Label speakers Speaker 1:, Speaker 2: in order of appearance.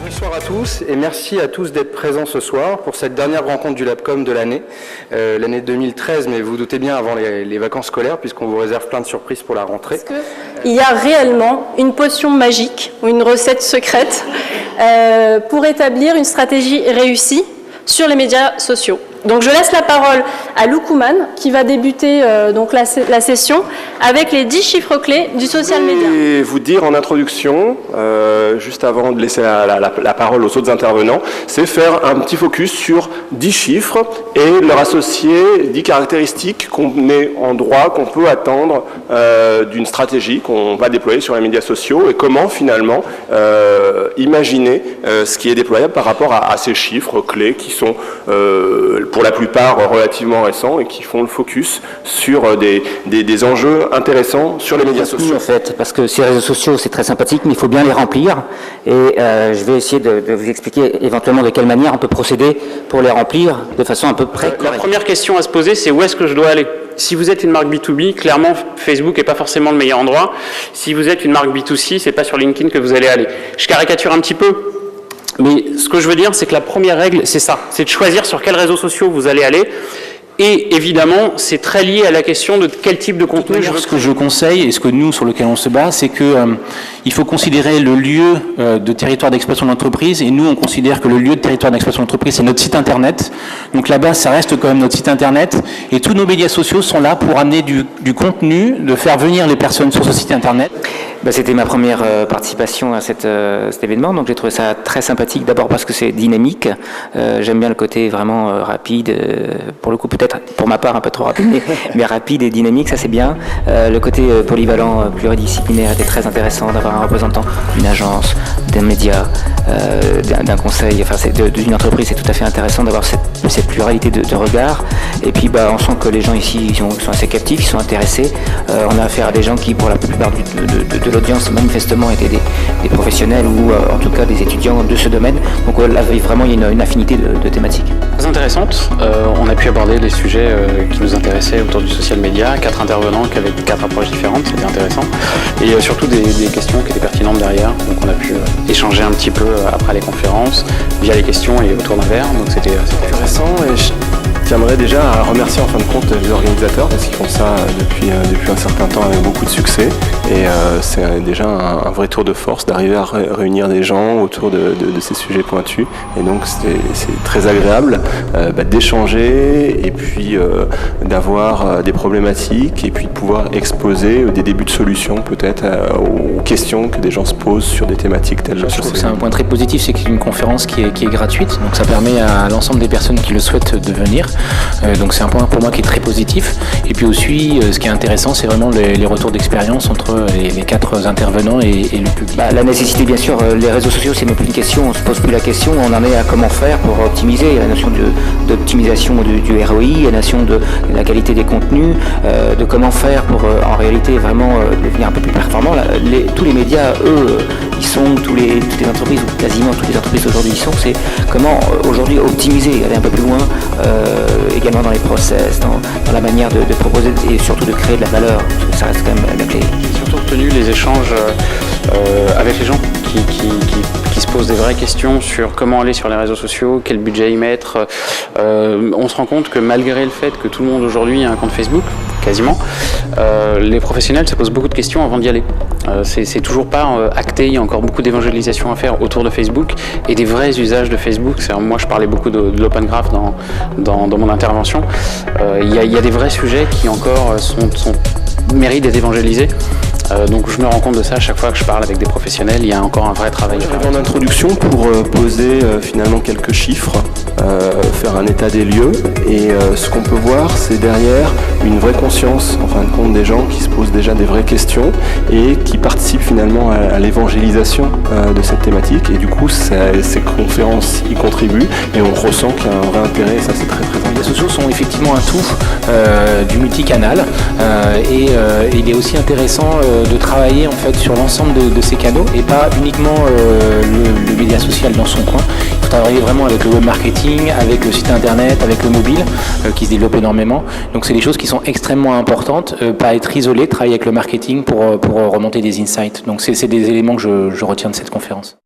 Speaker 1: Bonsoir à tous et merci à tous d'être présents ce soir pour cette dernière rencontre du LabCom de l'année, l'année 2013, mais vous vous doutez bien avant les vacances scolaires puisqu'on vous réserve plein de surprises pour la rentrée.
Speaker 2: Est-ce qu'il y a réellement une potion magique ou une recette secrète pour établir une stratégie réussie sur les médias sociaux? Donc je laisse la parole à Lou Kouman qui va débuter donc la session avec les 10 chiffres clés du social media.
Speaker 3: Je vais vous dire en introduction, juste avant de laisser la parole aux autres intervenants, c'est faire un petit focus sur 10 chiffres et leur associer 10 caractéristiques qu'on met en droit, qu'on peut attendre d'une stratégie qu'on va déployer sur les médias sociaux et comment finalement imaginer ce qui est déployable par rapport à ces chiffres clés qui sont pour la plupart relativement récents et qui font le focus sur des enjeux intéressants sur les médias sociaux.
Speaker 4: En fait, parce que ces réseaux sociaux, c'est très sympathique, mais il faut bien les remplir. Et je vais essayer de vous expliquer éventuellement de quelle manière on peut procéder pour les remplir de façon à peu près correcte.
Speaker 5: La première question à se poser, c'est où est-ce que je dois aller? Si vous êtes une marque B2B, clairement, Facebook n'est pas forcément le meilleur endroit. Si vous êtes une marque B2C, c'est pas sur LinkedIn que vous allez aller. Je caricature un petit peu. Mais ce que je veux dire, c'est que la première règle, c'est ça, c'est de choisir sur quels réseaux sociaux vous allez aller. Et évidemment, c'est très lié à la question de quel type de contenu je veux.
Speaker 6: Ce que je conseille et ce que nous, sur lequel on se bat, c'est que il faut considérer le lieu de territoire d'expression de l'entreprise. Et nous, on considère que le lieu de territoire d'expression de l'entreprise, c'est notre site internet. Donc là-bas, ça reste quand même notre site internet. Et tous nos médias sociaux sont là pour amener du contenu, de faire venir les personnes sur ce site internet.
Speaker 4: C'était ma première participation à cet événement, donc j'ai trouvé ça très sympathique, d'abord parce que c'est dynamique, j'aime bien le côté vraiment rapide, pour le coup peut-être pour ma part un peu trop rapide, mais rapide et dynamique, ça c'est bien. Le côté polyvalent, pluridisciplinaire était très intéressant, d'avoir un représentant d'une agence, d'un média, d'un conseil, enfin d'une entreprise, c'est tout à fait intéressant d'avoir cette pluralité de regards. Et puis on sent que les gens ici sont assez captifs, ils sont intéressés. On a affaire à des gens qui, pour la plupart de l'audience, manifestement étaient des professionnels ou en tout cas des étudiants de ce domaine. Donc là, vraiment, il y a une affinité de thématiques.
Speaker 5: Très intéressante. On a pu aborder les sujets qui nous intéressaient autour du social media, 4 intervenants qui avaient 4 approches différentes, c'était intéressant. Et surtout des questions qui étaient pertinentes derrière. Donc on a pu échanger un petit peu après les conférences, via les questions et autour d'un verre. Donc c'était
Speaker 3: intéressant. Et j'aimerais déjà remercier en fin de compte les organisateurs parce qu'ils font ça depuis un certain temps avec beaucoup de succès. Et c'est déjà un vrai tour de force d'arriver à réunir des gens autour de ces sujets pointus. Et donc c'est très agréable d'échanger et puis d'avoir des problématiques et puis de pouvoir exposer des débuts de solutions peut-être aux questions que des gens se posent sur des thématiques telles que
Speaker 6: je trouve que c'est un point très positif, c'est que c'est une conférence qui est gratuite, donc ça permet à l'ensemble des personnes qui le souhaitent de venir. Donc c'est un point pour moi qui est très positif. Et puis aussi, ce qui est intéressant, c'est vraiment les retours d'expérience entre les 4 intervenants et le public.
Speaker 4: La nécessité, bien sûr, les réseaux sociaux, c'est même plus une question, on ne se pose plus la question, on en est à comment faire pour optimiser. Il y a la notion d'optimisation du ROI, il y a la notion de la qualité des contenus, de comment faire pour en réalité vraiment devenir un peu plus performant. Tous les médias, eux, ils sont, toutes les entreprises, ou quasiment toutes les entreprises aujourd'hui y sont, c'est comment aujourd'hui optimiser, aller un peu plus loin, également dans les process, dans la manière de proposer et surtout de créer de la valeur, parce que ça reste quand même la clé.
Speaker 5: J'ai surtout retenu les échanges avec les gens qui se posent des vraies questions sur comment aller sur les réseaux sociaux, quel budget y mettre. On se rend compte que malgré le fait que tout le monde aujourd'hui a un compte Facebook, quasiment, les professionnels se posent beaucoup de questions avant d'y aller. C'est toujours pas acté, il y a encore beaucoup d'évangélisation à faire autour de Facebook et des vrais usages de Facebook. Moi, je parlais beaucoup de l'Open Graph dans mon intervention. Il y a des vrais sujets qui encore méritent d'être évangélisés. Donc je me rends compte de ça à chaque fois que je parle avec des professionnels, il y a encore un vrai travail.
Speaker 3: En introduction pour poser finalement quelques chiffres, faire un état des lieux, et ce qu'on peut voir, c'est derrière une vraie conscience en fin de compte des gens qui se posent déjà des vraies questions et qui participent finalement à l'évangélisation de cette thématique, et du coup ces conférences y contribuent et on ressent qu'il y a un vrai intérêt, et ça c'est très très important.
Speaker 6: Les sociaux sont effectivement un tout du multicanal et il est aussi intéressant de travailler en fait sur l'ensemble de ces canaux et pas uniquement le média social dans son coin. Il faut travailler vraiment avec le web marketing, avec le site internet, avec le mobile qui se développe énormément. Donc c'est des choses qui sont extrêmement importantes, pas être isolé, travailler avec le marketing pour remonter des insights. Donc c'est des éléments que je retiens de cette conférence.